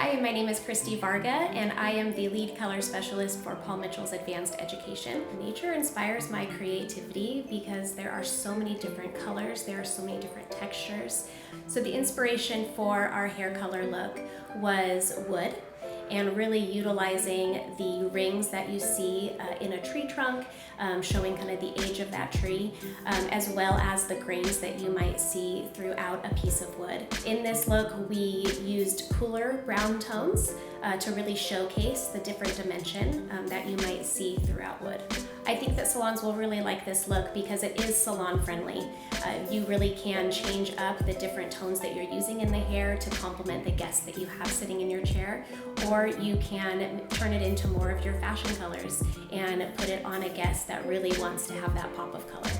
Hi, my name is Kristy Varga, and I am the lead color specialist for Paul Mitchell's Advanced Education. Nature inspires my creativity because there are so many different colors, there are so many different textures. So the inspiration for our hair color look was wood, and really utilizing the rings that you see in a tree trunk, showing kind of the age of that tree, as well as the grains that you might see throughout a piece of wood. In this look, we used cooler brown tones to really showcase the different dimension that you might see throughout wood. I think that salons will really like this look because it is salon friendly. You really can change up the different tones that you're using in the hair to complement the guest that you have sitting in your chair, or you can turn it into more of your fashion colors and put it on a guest that really wants to have that pop of color.